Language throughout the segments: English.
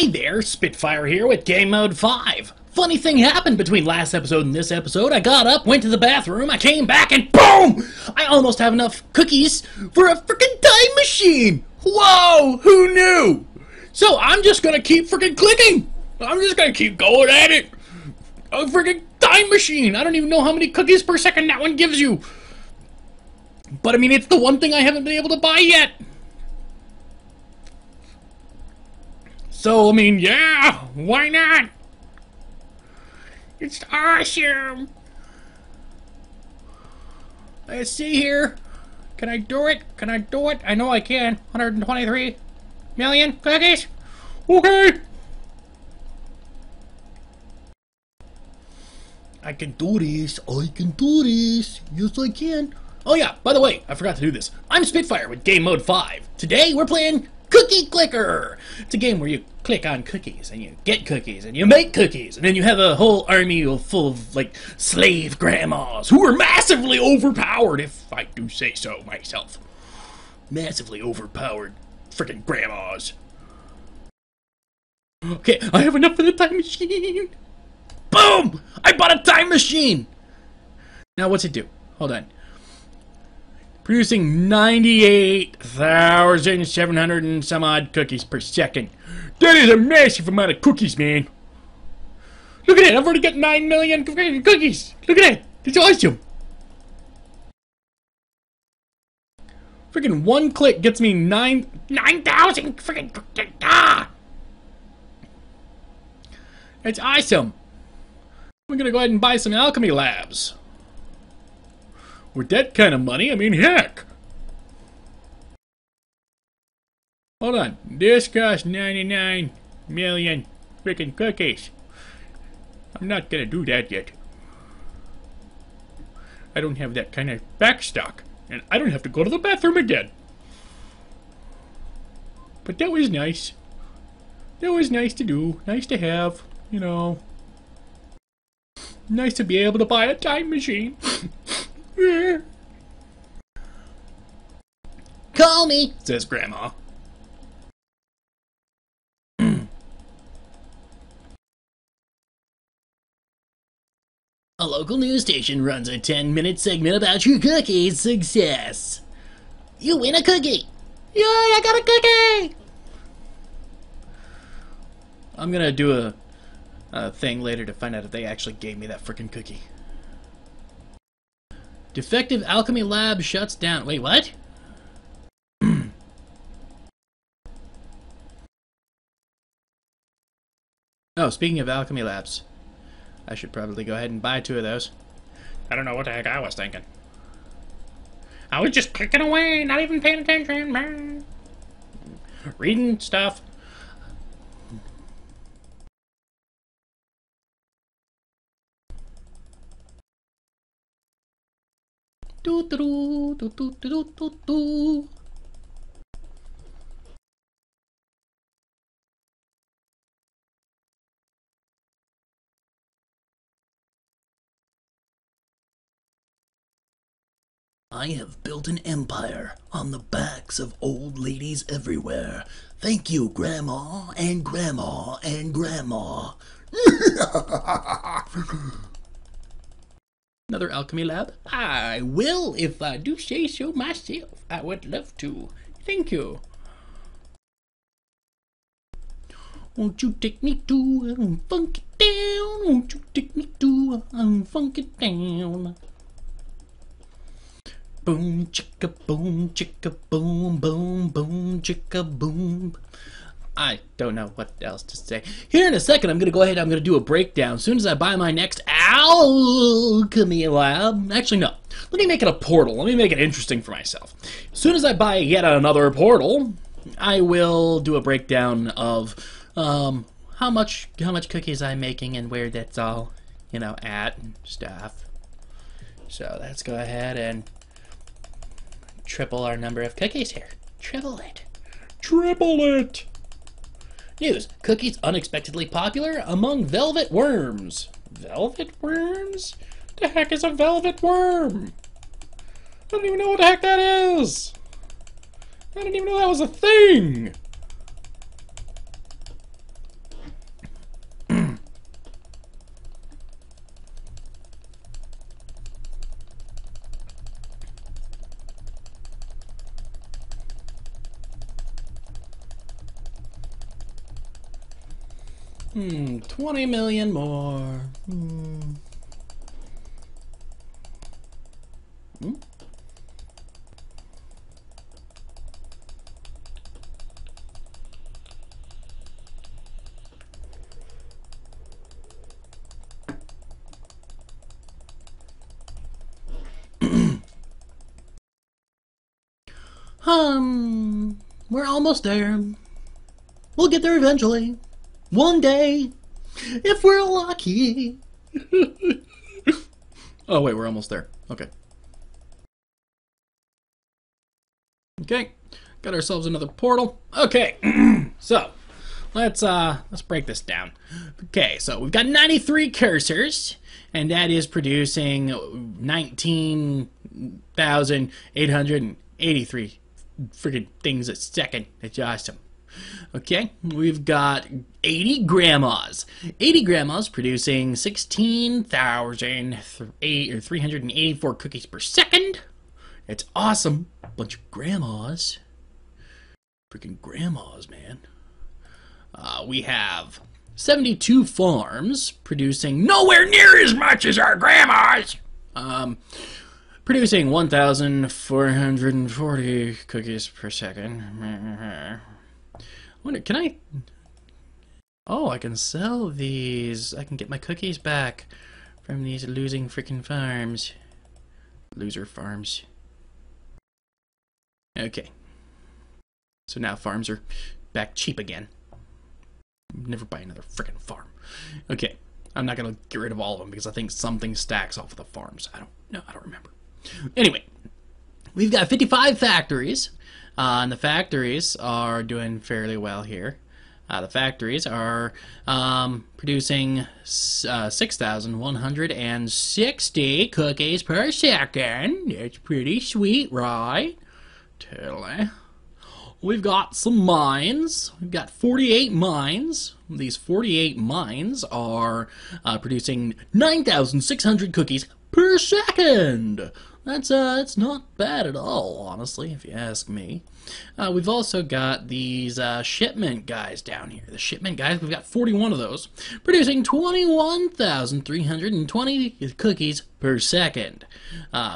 Hi there, Spitfire here with GameMode 5. Funny thing happened between last episode and this episode. I got up, went to the bathroom, I came back, and BOOM! I almost have enough cookies for a freaking time machine! Whoa! Who knew? So I'm just gonna keep freaking clicking! I'm just gonna keep going at it! A freaking time machine! I don't even know how many cookies per second that one gives you! But I mean, it's the one thing I haven't been able to buy yet! So, I mean, yeah, why not? It's awesome. Let's see here. Can I do it? Can I do it? I know I can. 123 million cookies? Okay. I can do this. I can do this. Yes, I can. Oh yeah, by the way, I forgot to do this. I'm Spitfire with GameMode 5. Today, we're playing Cookie Clicker. It's a game where you click on cookies and you get cookies and you make cookies and then you have a whole army full of like slave grandmas who are massively overpowered, if I do say so myself. Massively overpowered freaking grandmas. Okay, I have enough for the time machine. Boom! I bought a time machine. Now what's it do? Hold on. Producing 98,700 and some odd cookies per second. That is a massive amount of cookies, man. Look at it, I've already got 9 million cookies. Look at that, it's awesome. Freaking one click gets me 9,000 freaking cookies. Ah! That's awesome. I'm gonna go ahead and buy some alchemy labs. With that kind of money, I mean, heck. Hold on. This costs 99 million freaking cookies. I'm not gonna do that yet. I don't have that kind of backstock. And I don't have to go to the bathroom again. But that was nice. That was nice to do. Nice to have, you know. Nice to be able to buy a time machine. Call me, says Grandma. A local news station runs a 10-minute segment about your cookie's success. You win a cookie. Yay, I got a cookie! I'm gonna do a thing later to find out if they actually gave me that frickin' cookie. Defective alchemy lab shuts down. Wait, what? Oh, speaking of alchemy labs, I should probably go ahead and buy 2 of those. I don't know what the heck I was thinking. I was just clicking away, not even paying attention, man. Reading stuff. Do do do do do do do. I have built an empire on the backs of old ladies everywhere. Thank you, Grandma and Grandma and Grandma. Another alchemy lab? I will, if I do say so myself. I would love to. Thank you. Won't you take me to funk it down? Won't you take me to funk it down? Boom, chicka boom, chicka boom, boom, boom, chicka boom. I don't know what else to say. Here in a second, I'm going to go ahead, I'm going to do a breakdown. As soon as I buy my next alchemy lab. Actually, no. Let me make it a portal. Let me make it interesting for myself. As soon as I buy yet another portal, I will do a breakdown of how much cookies I'm making and where that's all, you know, at and stuff. So let's go ahead and triple our number of cookies here. Triple it. Triple it! News. Cookies unexpectedly popular among velvet worms. Velvet worms? The heck is a velvet worm? I don't even know what the heck that is. I didn't even know that was a thing. 20 million more. We're almost there. We'll get there eventually. One day. If we're lucky. Oh, wait, we're almost there. Okay. Okay. Got ourselves another portal. Okay. So, let's break this down. Okay, so we've got 93 cursors, and that is producing 19,883 freaking things a second. That's awesome. Okay, we've got 80 grandmas. 80 grandmas producing 16,384 cookies per second. That's awesome. Bunch of grandmas. Freaking grandmas, man. We have 72 farms producing nowhere near as much as our grandmas. Producing 1,440 cookies per second. Wonder, can I? Oh, I can sell these. I can get my cookies back from these losing freaking farms. Loser farms. Okay. So now farms are back cheap again. Never buy another freaking farm. Okay. I'm not gonna get rid of all of them because I think something stacks off of the farms. I don't remember. Anyway, we've got 55 factories. And the factories are doing fairly well here. The factories are producing 6,160 cookies per second. That's pretty sweet, right? Totally. We've got some mines. We've got 48 mines. These 48 mines are producing 9,600 cookies per second. That's not bad at all, honestly, if you ask me. We've also got these shipment guys down here. The shipment guys, we've got 41 of those, producing 21,320 cookies per second,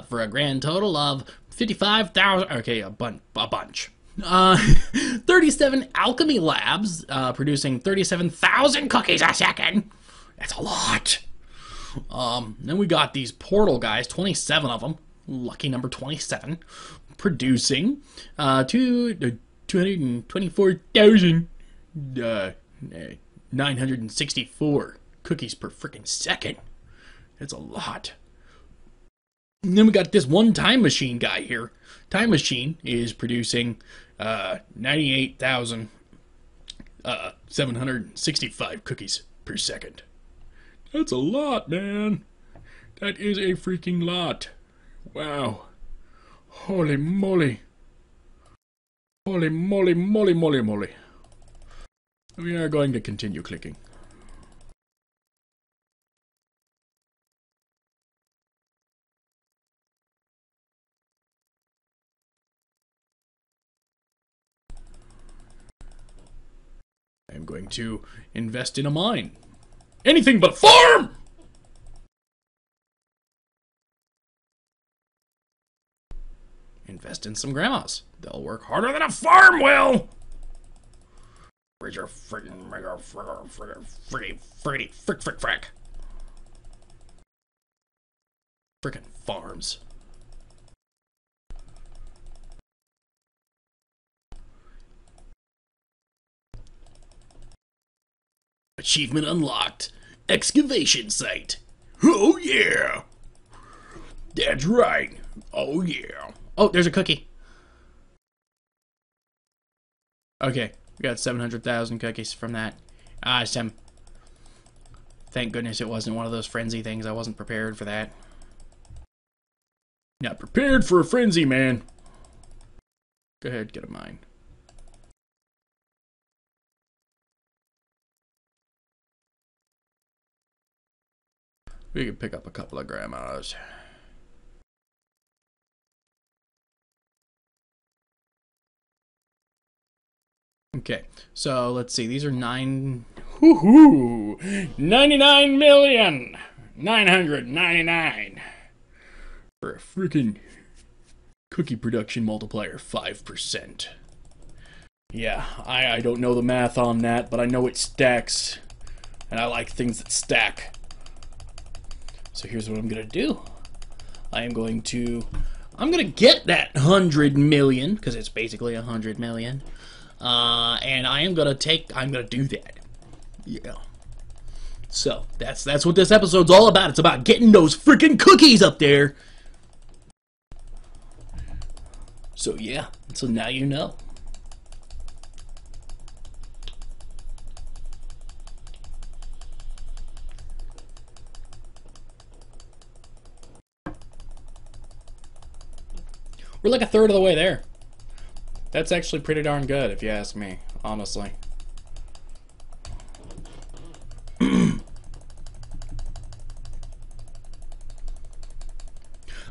for a grand total of 55,000. Okay, a bunch. 37 alchemy labs, producing 37,000 cookies a second. That's a lot. Then we got these portal guys, 27 of them. Lucky number 27, producing 224,964 cookies per freaking second. That's a lot. And then we got this one time machine guy here. Time machine is producing 98,765 cookies per second. That's a lot, man. That is a freaking lot. Wow. Holy moly. Holy moly, moly, moly, moly. We are going to continue clicking. I am going to invest in a mine. Anything but farm! Invest in some grandmas. They'll work harder than a farm will! Where's your friggin' frick. Frickin' farms. Achievement unlocked. Excavation site. Oh yeah! That's right. Oh yeah. Oh, there's a cookie. Okay, we got 700,000 cookies from that. Awesome. Thank goodness it wasn't one of those frenzy things. I wasn't prepared for that. Not prepared for a frenzy, man. Go ahead, get a mine. We could pick up a couple of grandmas. Okay, so let's see. These are 9. Woohoo! 99,999,000 for a freaking cookie production multiplier 5%. Yeah, I don't know the math on that, but I know it stacks. And I like things that stack. So here's what I'm gonna do. I'm gonna get that 100 million, because it's basically 100 million. And I'm gonna do that. Yeah. So that's what this episode's all about. It's about getting those freaking cookies up there. So yeah, so now you know. We're like a third of the way there. That's actually pretty darn good, if you ask me, honestly.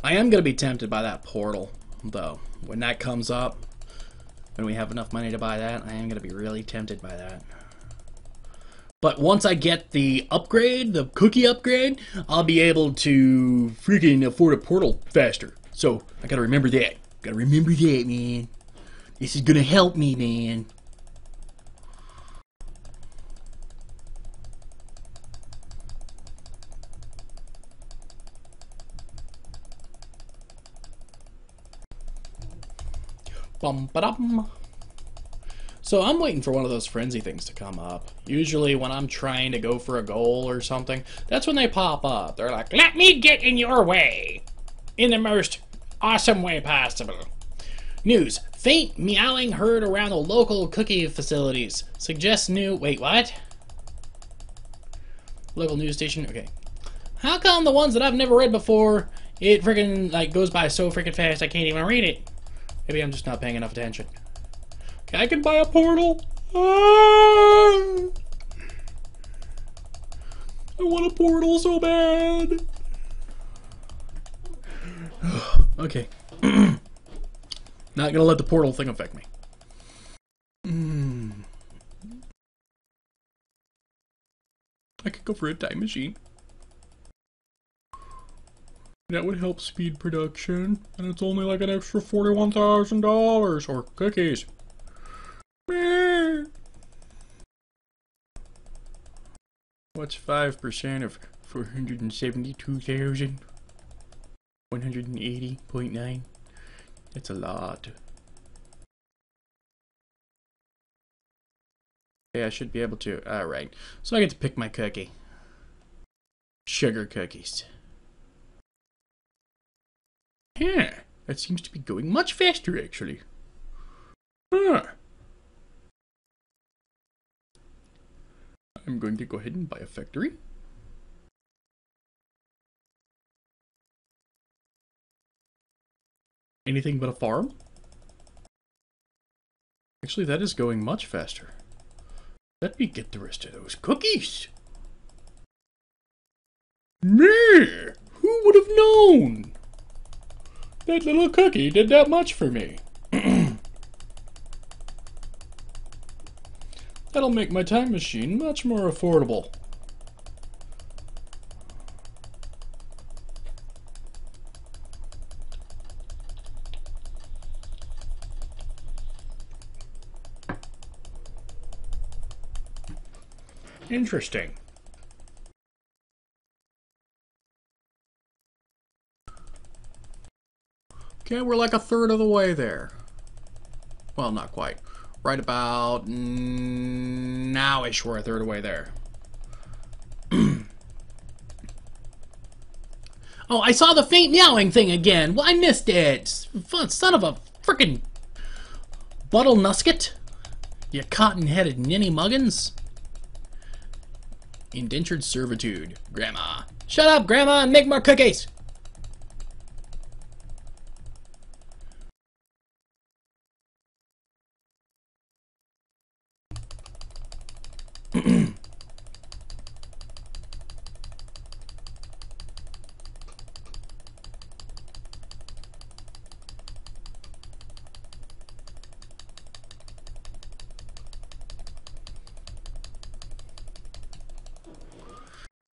I am going to be tempted by that portal, though. When that comes up, when we have enough money to buy that, I am going to be really tempted by that. But once I get the upgrade, the cookie upgrade, I'll be able to freaking afford a portal faster. So, I gotta remember that. Gotta remember that, man. This is gonna help me, man. Bum-ba-dum. So I'm waiting for one of those frenzy things to come up. Usually when I'm trying to go for a goal or something, that's when they pop up. They're like, let me get in your way. In the most awesome way possible. News. Faint meowing heard around the local cookie facilities. Suggests new... Wait, what? Local news station? Okay. How come the ones that I've never read before, it freaking, like, goes by so freaking fast I can't even read it? Maybe I'm just not paying enough attention. Okay, I can buy a portal. Ah! I want a portal so bad. Okay. Not gonna let the portal thing affect me. I could go for a time machine. That would help speed production, and it's only like an extra $41,000 or cookies. What's 5% of 472,180.9? That's a lot. Yeah, I should be able to. Alright. So I get to pick my cookie. Sugar cookies. Yeah, that seems to be going much faster, actually. Huh. I'm going to go ahead and buy a factory. Anything but a farm? Actually, that is going much faster. Let me get the rest of those cookies. Me! Who would have known? That little cookie did that much for me. That'll make my time machine much more affordable. Interesting. Okay, we're like a third of the way there. Well, not quite. Right about now-ish, we're a third of the way there. Oh, I saw the faint meowing thing again. Well, I missed it. Son of a frickin' Buttle Nusket. You cotton-headed ninny muggins. Indentured servitude. Grandma. Shut up, Grandma, and make more cookies.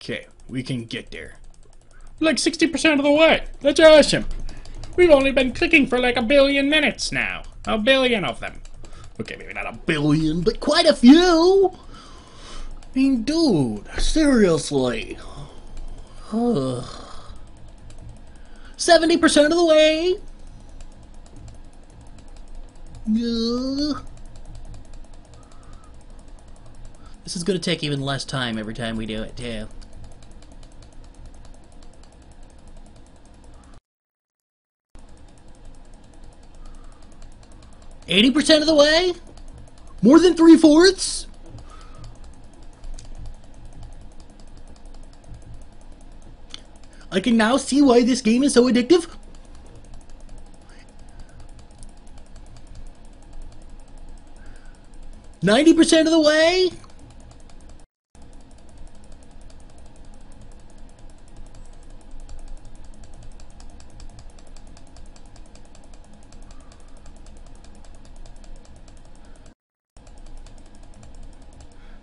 Okay, we can get there. Like 60% of the way. That's awesome. We've only been clicking for like 1 billion minutes now. 1 billion of them. Okay, maybe not 1 billion, but quite a few. I mean, dude, seriously. 70% of the way. Yeah. This is going to take even less time every time we do it, too. %80 of the way? More than 3/4? I can now see why this game is so addictive. %90 of the way?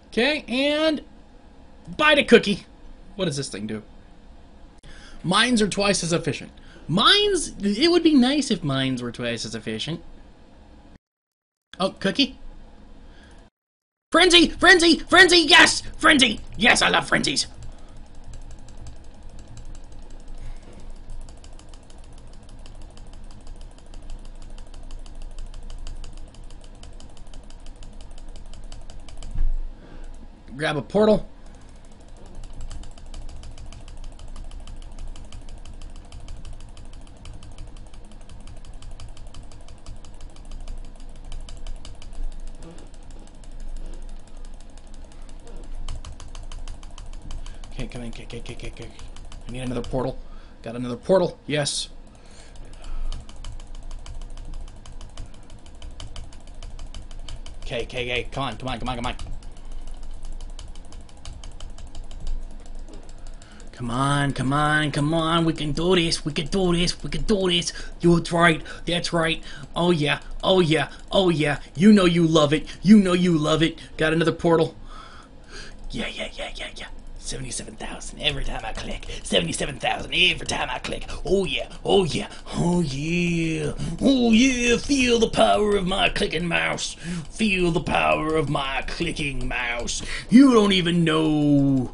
Okay, and bite a cookie. What does this thing do? Mines are twice as efficient. Mines? It would be nice if mines were twice as efficient. Oh, cookie? Frenzy! Frenzy! Frenzy! Yes! Frenzy! Yes, I love frenzies! Grab a portal. Okay, come in. Okay. I need another portal. Got another portal. Yes. Okay. Come on. Come on. We can do this. That's right. Oh yeah. You know you love it. Got another portal. Yeah. 77,000 every time I click. 77,000 every time I click. Oh yeah. Feel the power of my clicking mouse. You don't even know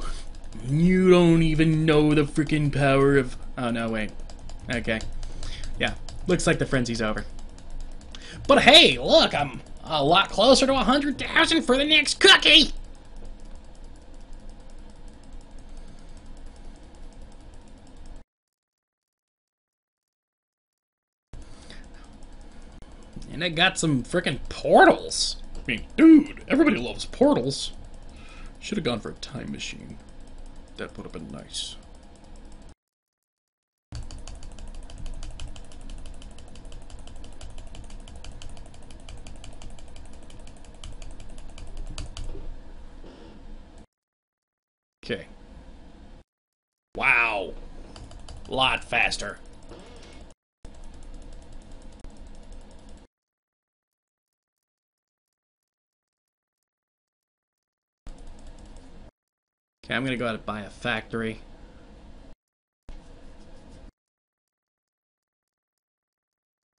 the freaking power of... Oh, no, wait. Okay. Yeah. Looks like the frenzy's over. But hey, look, I'm a lot closer to 100,000 for the next cookie! And I got some frickin' portals. I mean, dude, everybody loves portals. Should have gone for a time machine. That would have been nice. Okay. Wow. A lot faster. Okay, I'm gonna go out and buy a factory.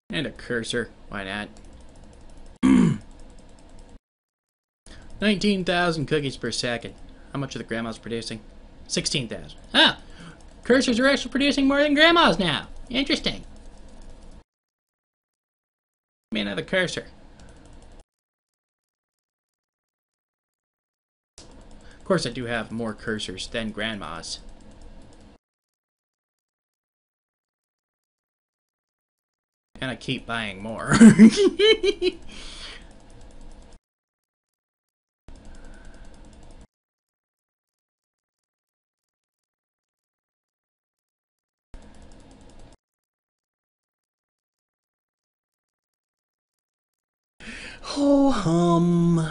And a cursor. Why not? 19,000 cookies per second. How much are the grandmas producing? 16,000. Ah! Cursors are actually producing more than grandmas now. Interesting. Give me another cursor. Of course, I do have more cursors than grandmas. And I keep buying more. Ho hum.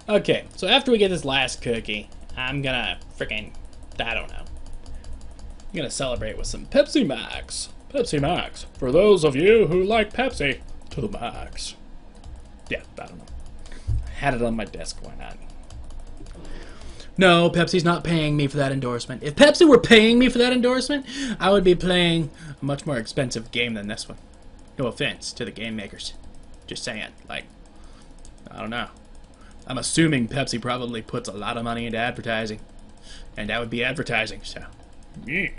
Okay, so after we get this last cookie, I'm gonna freaking, I don't know. I'm gonna celebrate with some Pepsi Max. Pepsi Max, for those of you who like Pepsi to the max. Yeah, I don't know. had it on my desk. Why not? No, Pepsi's not paying me for that endorsement. If Pepsi were paying me for that endorsement, I would be playing a much more expensive game than this one. No offense to the game makers. Just saying. Like, I don't know. I'm assuming Pepsi probably puts a lot of money into advertising. And that would be advertising, so. Yeah.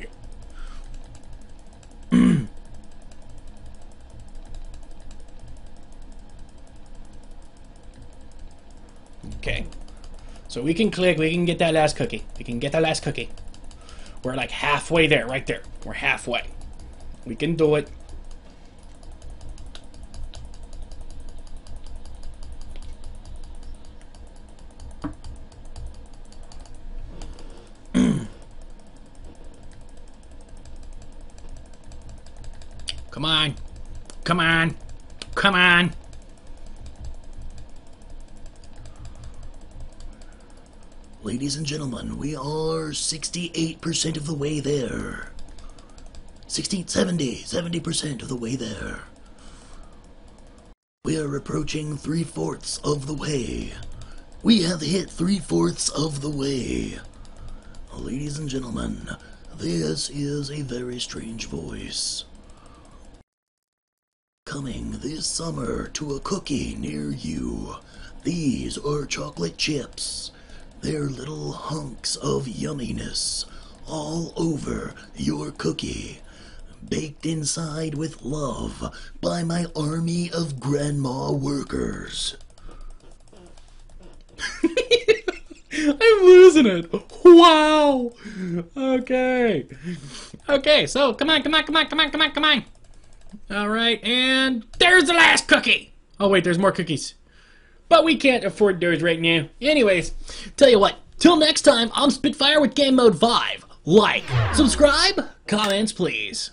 Okay. So we can click, we can get that last cookie. We can get that last cookie. We're like halfway there, right there. We're halfway. We can do it. Come on. Come on. Come on. Ladies and gentlemen, we are 68% of the way there. 70% of the way there. We are approaching 3/4 of the way. We have hit 3/4 of the way. Ladies and gentlemen, this is a very strange voice. Coming this summer to a cookie near you. These are chocolate chips. They're little hunks of yumminess all over your cookie, baked inside with love by my army of grandma workers. I'm losing it. Wow. Okay. Okay, so come on. All right, and there's the last cookie. Oh, wait, there's more cookies. But we can't afford those right now. Anyways, tell you what, till next time, I'm Spitfire with GameMode 5. Like, subscribe, comments, please.